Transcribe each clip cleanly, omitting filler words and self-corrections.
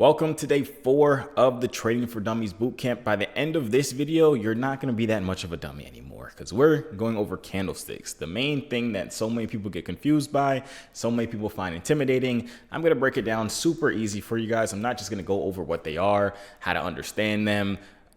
Welcome to day 4 of the Trading for Dummies bootcamp. By the end of this video, you're not going to be that much of a dummy anymore because we're going over candlesticks. The main thing that so many people get confused by, so many people find intimidating. I'm going to break it down super easy for you guys. I'm not just going to go over what they are, how to understand them.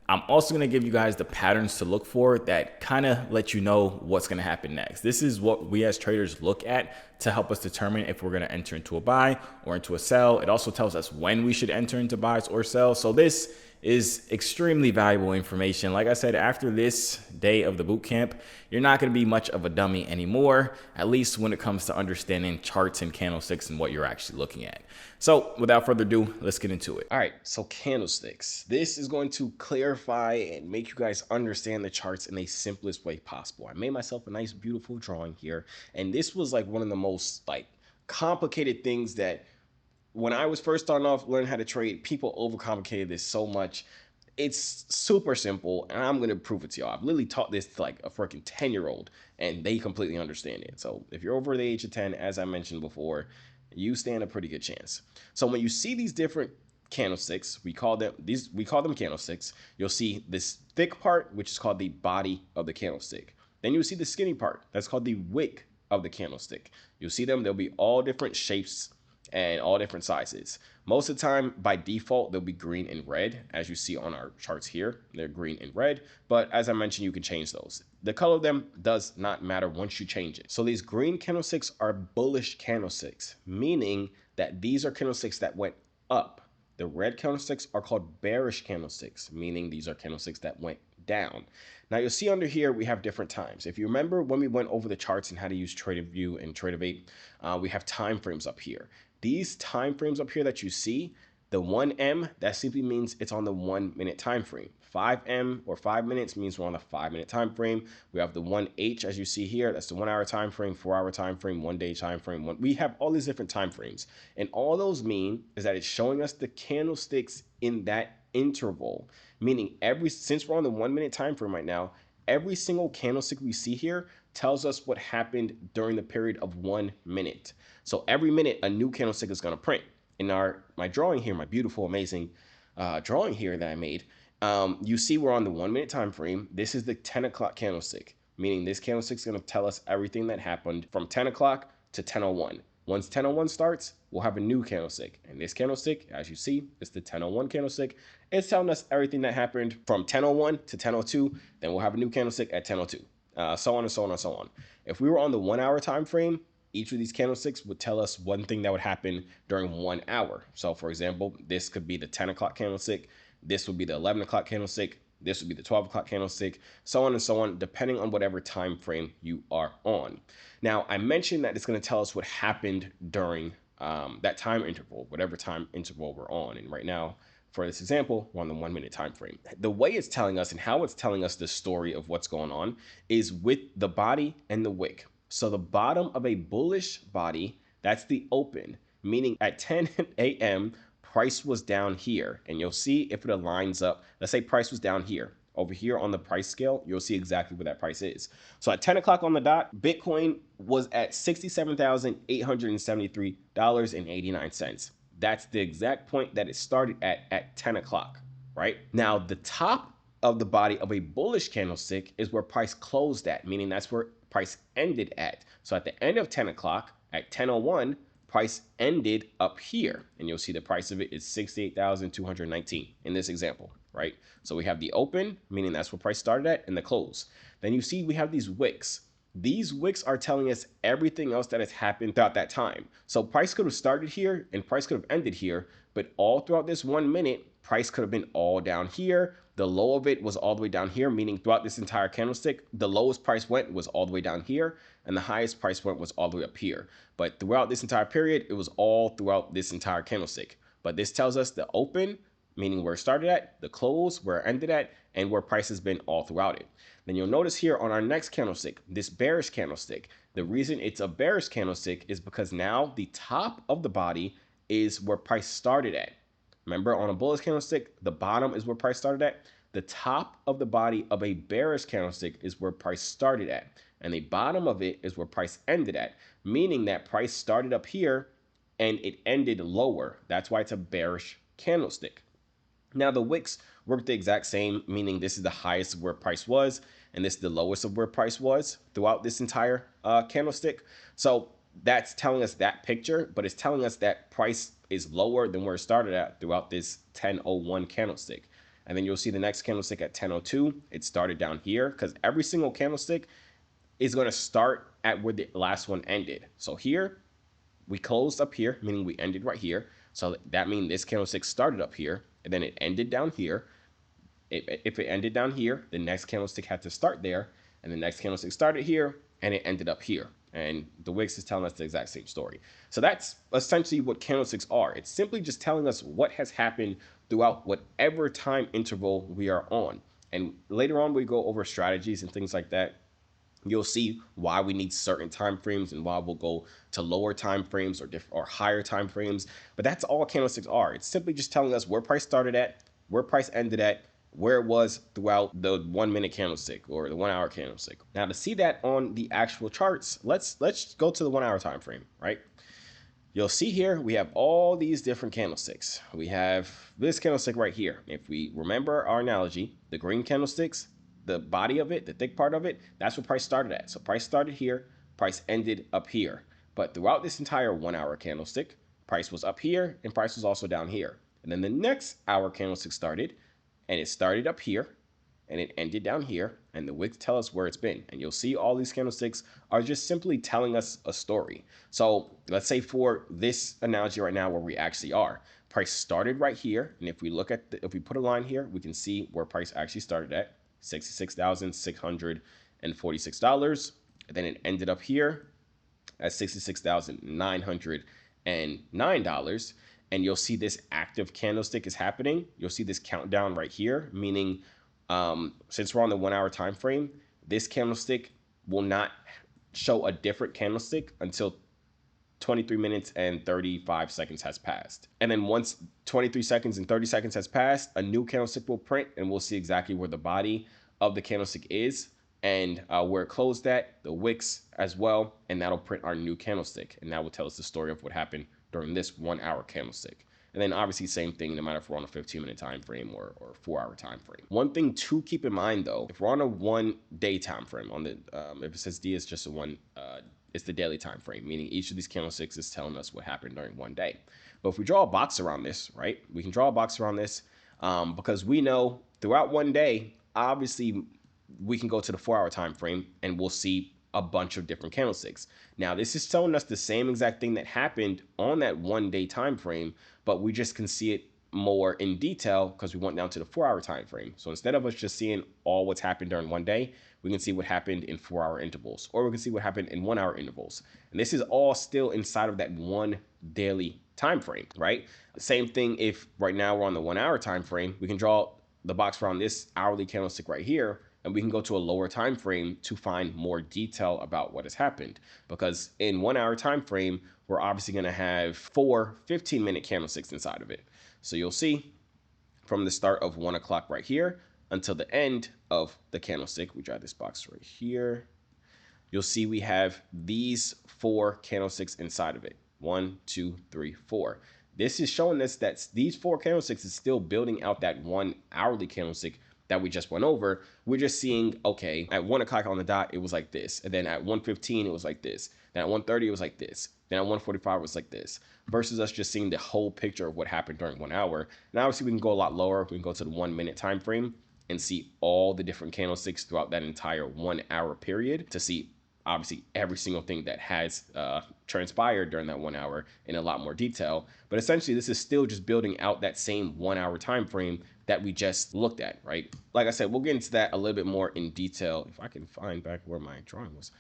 I'm also going to give you guys the patterns to look for that kind of let you know what's going to happen next. This is what we as traders look at to help us determine if we're going to enter into a buy or into a sell. It also tells us when we should enter into buys or sell. So this is extremely valuable information. Like I said, after this day of the boot camp, you're not going to be much of a dummy anymore, at least when it comes to understanding charts and candlesticks and what you're actually looking at. So without further ado, let's get into it. All right, so candlesticks. This is going to clarify and make you guys understand the charts in the simplest way possible. I made myself a nice, beautiful drawing here, and this was like one of the most complicated things that when I was first starting off learning how to trade, people overcomplicated this so much. It's super simple, and I'm going to prove it to y'all. I've literally taught this to like a freaking 10-year-old, and they completely understand it. So if you're over the age of 10, as I mentioned before, you stand a pretty good chance. So when you see these different candlesticks, we call them candlesticks. You'll see this thick part, which is called the body of the candlestick. Then you'll see the skinny part, that's called the wick of the candlestick. You'll see them, they'll be all different shapes and all different sizes. Most of the time, by default, they'll be green and red. As you see on our charts here, they're green and red. But as I mentioned, you can change those. The color of them does not matter once you change it. So these green candlesticks are bullish candlesticks, meaning that these are candlesticks that went up. The red candlesticks are called bearish candlesticks, meaning these are candlesticks that went down. Now you'll see under here, we have different times. If you remember when we went over the charts and how to use TradeView and TradeVate, we have time frames up here. These time frames up here that you see, the 1M, that simply means it's on the 1 minute time frame. 5M or 5 minutes means we're on the 5-minute time frame. We have the 1H as you see here, that's the 1 hour time frame, 4 hour time frame, 1 day time frame. We have all these different time frames. And all those mean is that it's showing us the candlesticks in that interval, meaning since we're on the 1 minute time frame right now, every single candlestick we see here tells us what happened during the period of 1 minute. So every minute, a new candlestick is going to print. In my drawing here, my beautiful, amazing drawing here that I made, you see we're on the 1 minute time frame. This is the 10 o'clock candlestick, meaning this candlestick is going to tell us everything that happened from 10 o'clock to 10:01. Once 10:01 starts, we'll have a new candlestick. And this candlestick, as you see, is the 10:01 candlestick. It's telling us everything that happened from 10:01 to 10:02. Then we'll have a new candlestick at 10:02. So on and so on and so on. If we were on the 1 hour time frame, each of these candlesticks would tell us one thing that would happen during 1 hour. So for example, this could be the 10 o'clock candlestick. This would be the 11 o'clock candlestick. This would be the 12 o'clock candlestick, so on and so on, depending on whatever time frame you are on. Now, I mentioned that it's going to tell us what happened during that time interval, whatever time interval we're on. And right now, for this example, we're on the 1 minute time frame. The way it's telling us and how it's telling us the story of what's going on is with the body and the wick. So the bottom of a bullish body, that's the open, meaning at 10 a.m., price was down here. And you'll see if it aligns up. Let's say price was down here. Over here on the price scale, you'll see exactly where that price is. So at 10 o'clock on the dot, Bitcoin was at $67,873.89. That's the exact point that it started at 10 o'clock, right? Now, the top of the body of a bullish candlestick is where price closed at, meaning that's where price ended at. So at the end of 10 o'clock, at 10:01, price ended up here. And you'll see the price of it is $68,219 in this example, right? So we have the open, meaning that's where price started at, and the close. Then you see we have these wicks. These wicks are telling us everything else that has happened throughout that time. So price could have started here and price could have ended here, but all throughout this 1 minute, price could have been all down here. The low of it was all the way down here, meaning throughout this entire candlestick, the lowest price went was all the way down here, and the highest price went was all the way up here. But throughout this entire period, it was all throughout this entire candlestick. But this tells us the open, meaning where it started at, the close, where it ended at, and where price has been all throughout it. Then you'll notice here on our next candlestick, this bearish candlestick. The reason it's a bearish candlestick is because now the top of the body is where price started at. Remember, on a bullish candlestick, the bottom is where price started at. The top of the body of a bearish candlestick is where price started at. And the bottom of it is where price ended at, meaning that price started up here and it ended lower. That's why it's a bearish candlestick. Now the wicks work the exact same, meaning this is the highest of where price was, and this is the lowest of where price was throughout this entire candlestick. So that's telling us that picture, but it's telling us that price is lower than where it started at throughout this 10:01 candlestick. And then you'll see the next candlestick at 10:02. It started down here because every single candlestick is going to start at where the last one ended. So here, we closed up here, meaning we ended right here. So that means this candlestick started up here, and then it ended down here. If it ended down here, the next candlestick had to start there, and the next candlestick started here, and it ended up here. And the wicks is telling us the exact same story. So that's essentially what candlesticks are. It's simply just telling us what has happened throughout whatever time interval we are on. And later on, we go over strategies and things like that. You'll see why we need certain time frames and why we'll go to lower time frames or higher time frames. But that's all candlesticks are. It's simply just telling us where price started at, where price ended at, where it was throughout the 1 minute candlestick or the 1 hour candlestick. Now to see that on the actual charts, let's go to the 1 hour time frame, right? You'll see here we have all these different candlesticks. We have this candlestick right here. If we remember our analogy, the green candlesticks, the body of it, the thick part of it, that's where price started at. So price started here, price ended up here. But throughout this entire 1 hour candlestick, price was up here and price was also down here. And then the next hour candlestick started, and it started up here and it ended down here, and the wicks tell us where it's been. And you'll see all these candlesticks are just simply telling us a story. So let's say for this analogy right now where we actually are, price started right here. And if we look at if we put a line here, we can see where price actually started at. $66,646. Then it ended up here at $66,909. And you'll see this active candlestick is happening. You'll see this countdown right here, meaning since we're on the 1 hour time frame, this candlestick will not show a different candlestick until 23 minutes and 35 seconds has passed. And then once 23 seconds and 30 seconds has passed, a new candlestick will print, and we'll see exactly where the body of the candlestick is and where it closed at, the wicks as well, and that'll print our new candlestick. And that will tell us the story of what happened during this 1 hour candlestick. And then obviously same thing, no matter if we're on a 15-minute time frame or 4 hour time frame. One thing to keep in mind though, if we're on a 1 day time frame, on the if it says D, it's just it's the daily time frame, meaning each of these candlesticks is telling us what happened during 1 day. But if we draw a box around this, right, we can draw a box around this because we know throughout 1 day, obviously we can go to the 4 hour time frame and we'll see a bunch of different candlesticks. Now, this is telling us the same exact thing that happened on that 1 day time frame, but we just can see it more in detail because we went down to the 4 hour time frame. So instead of us just seeing all what's happened during 1 day, we can see what happened in 4 hour intervals, or we can see what happened in 1 hour intervals. And this is all still inside of that 1 daily time frame, right? Same thing if right now we're on the 1 hour time frame, we can draw the box around this hourly candlestick right here, and we can go to a lower time frame to find more detail about what has happened. Because in 1 hour time frame, we're obviously going to have 4 15-minute candlesticks inside of it. So you'll see from the start of 1 o'clock right here until the end of the candlestick, we draw this box right here, you'll see we have these 4 candlesticks inside of it. 1, 2, 3, 4. This is showing us that these 4 candlesticks is still building out that 1 hourly candlestick that we just went over. We're just seeing, okay, at 1 o'clock on the dot, it was like this. And then at 1:15, it was like this. Then at 1:30, it was like this. Then at 1:45, it was like this. Versus us just seeing the whole picture of what happened during 1 hour. And obviously, we can go a lot lower. We can go to the 1 minute time frame and see all the different candlesticks throughout that entire 1 hour period to see obviously every single thing that has transpired during that 1 hour in a lot more detail. But essentially, this is still just building out that same 1 hour time frame that we just looked at, right? Like I said, we'll get into that a little bit more in detail. If I can find back where my drawing was,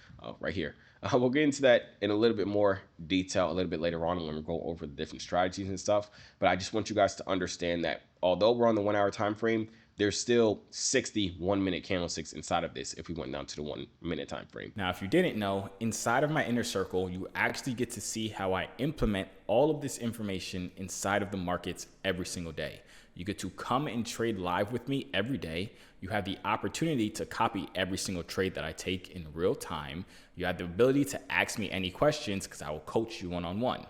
right here. We'll get into that in a little bit more detail a little bit later on when we go over the different strategies and stuff. But I just want you guys to understand that although we're on the 1 hour time frame, there's still 60 1-minute candlesticks inside of this if we went down to the 1 minute time frame. Now, if you didn't know, inside of my inner circle, you actually get to see how I implement all of this information inside of the markets every single day. You get to come and trade live with me every day. You have the opportunity to copy every single trade that I take in real time. You have the ability to ask me any questions because I will coach you one-on-one.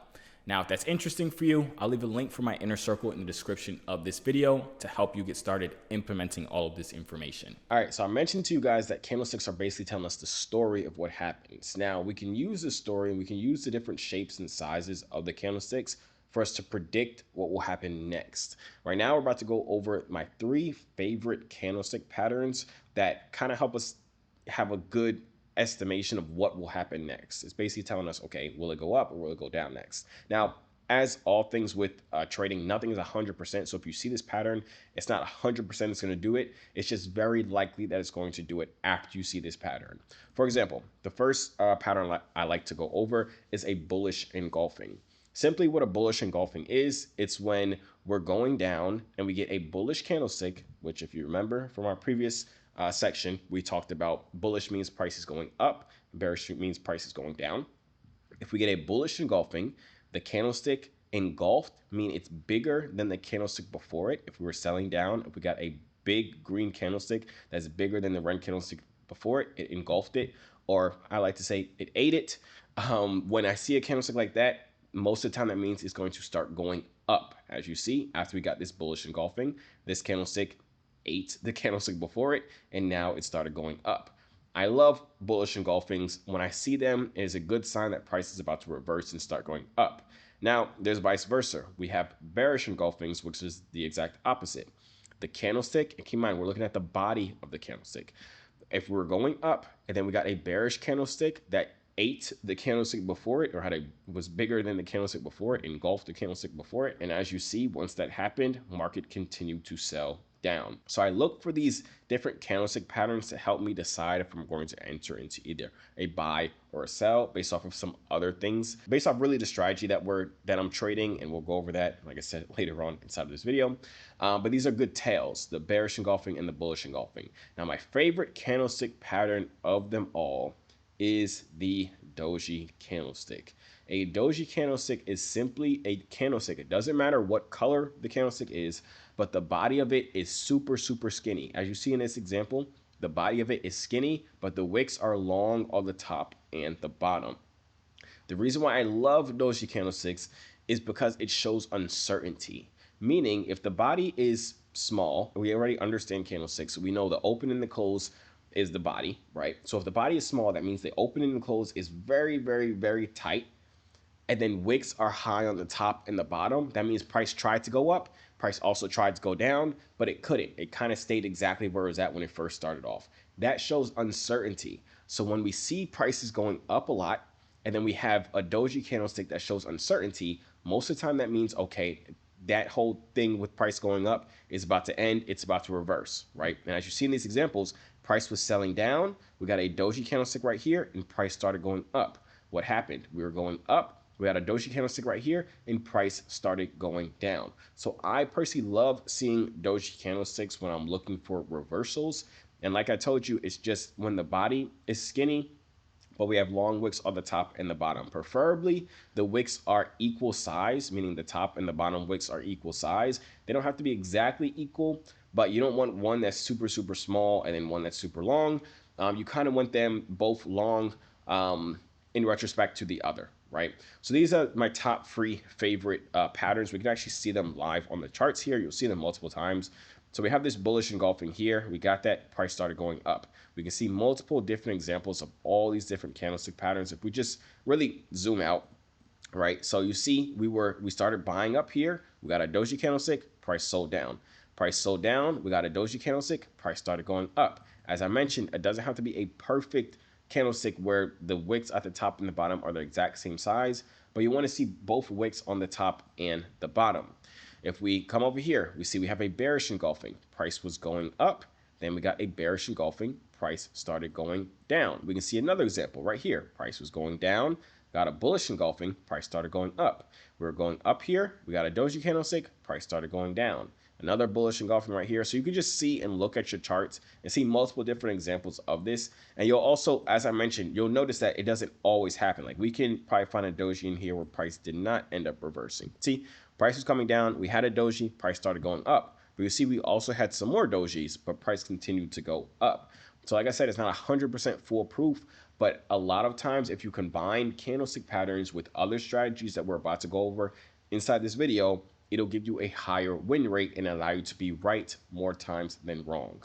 Now, if that's interesting for you, I'll leave a link for my inner circle in the description of this video to help you get started implementing all of this information. All right, so I mentioned to you guys that candlesticks are basically telling us the story of what happens. Now, we can use this story and we can use the different shapes and sizes of the candlesticks for us to predict what will happen next. Right now, we're about to go over my 3 favorite candlestick patterns that kind of help us have a good estimation of what will happen next. It's basically telling us, okay, will it go up or will it go down next? Now, as all things with trading, nothing is 100%. So if you see this pattern, it's not 100% it's going to do it. It's just very likely that it's going to do it after you see this pattern. For example, the first pattern I like to go over is a bullish engulfing. Simply what a bullish engulfing is, it's when we're going down and we get a bullish candlestick, which if you remember from our previous section, we talked about bullish means price is going up, bearish means price is going down. If we get a bullish engulfing, the candlestick engulfed mean it's bigger than the candlestick before it. If we were selling down, if we got a big green candlestick that's bigger than the red candlestick before it, it engulfed it, or I like to say it ate it. When I see a candlestick like that, most of the time that means it's going to start going up. As you see, after we got this bullish engulfing, this candlestick ate the candlestick before it, and now it started going up. I love bullish engulfings. When I see them, it is a good sign that price is about to reverse and start going up. Now, there's vice versa. We have bearish engulfings, which is the exact opposite. The candlestick, and keep in mind, we're looking at the body of the candlestick. If we're going up and then we got a bearish candlestick that ate the candlestick before it, or was bigger than the candlestick before it, engulfed the candlestick before it, and as you see, once that happened, market continued to sell down. So I look for these different candlestick patterns to help me decide if I'm going to enter into either a buy or a sell based off of some other things, based off really the strategy that I'm trading, and we'll go over that, like I said, later on inside of this video. But these are good tails, the bearish engulfing and the bullish engulfing. Now, my favorite candlestick pattern of them all is the doji candlestick. A doji candlestick is simply a candlestick. It doesn't matter what color the candlestick is, but the body of it is super, super skinny. As you see in this example, the body of it is skinny, but the wicks are long on the top and the bottom. The reason why I love doji candlesticks is because it shows uncertainty. Meaning, if the body is small, we already understand candlesticks. We know the open and the close is the body, right? So if the body is small, that means the open and the close is very, very, very tight. And then wicks are high on the top and the bottom. That means price tried to go up. Price also tried to go down, but it couldn't. It kind of stayed exactly where it was at when it first started off. That shows uncertainty. So when we see prices going up a lot, and then we have a doji candlestick that shows uncertainty, most of the time that means, okay, that whole thing with price going up is about to end. It's about to reverse, right? And as you see in these examples, price was selling down. We got a doji candlestick right here, and price started going up. What happened? We were going up. We had a doji candlestick right here, and price started going down. So I personally love seeing doji candlesticks when I'm looking for reversals. And like I told you, it's just when the body is skinny, but we have long wicks on the top and the bottom. Preferably, the wicks are equal size, meaning the top and the bottom wicks are equal size. They don't have to be exactly equal, but you don't want one that's super, super small and then one that's super long. You kind of want them both long in retrospect to the other, right? So these are my top 3 favorite patterns. We can actually see them live on the charts here. You'll see them multiple times. So we have this bullish engulfing here. We got that, price started going up. We can see multiple different examples of all these different candlestick patterns. If we just really zoom out, right? So you see we started buying up here. We got a doji candlestick, price sold down. Price sold down, we got a doji candlestick, price started going up. As I mentioned, it doesn't have to be a perfect candlestick where the wicks at the top and the bottom are the exact same size, but you want to see both wicks on the top and the bottom. If we come over here, we see we have a bearish engulfing. Price was going up. Then we got a bearish engulfing. Price started going down. We can see another example right here. Price was going down. Got a bullish engulfing. Price started going up. We were going up here. We got a doji candlestick. Price started going down. Another bullish engulfing right here. So you can just see and look at your charts and see multiple different examples of this. And you'll also, as I mentioned, you'll notice that it doesn't always happen. Like we can probably find a doji in here where price did not end up reversing. See, price was coming down. We had a doji. Price started going up. But you see, we also had some more dojis, but price continued to go up. So like I said, it's not 100% foolproof, but a lot of times if you combine candlestick patterns with other strategies that we're about to go over inside this video, it'll give you a higher win rate and allow you to be right more times than wrong.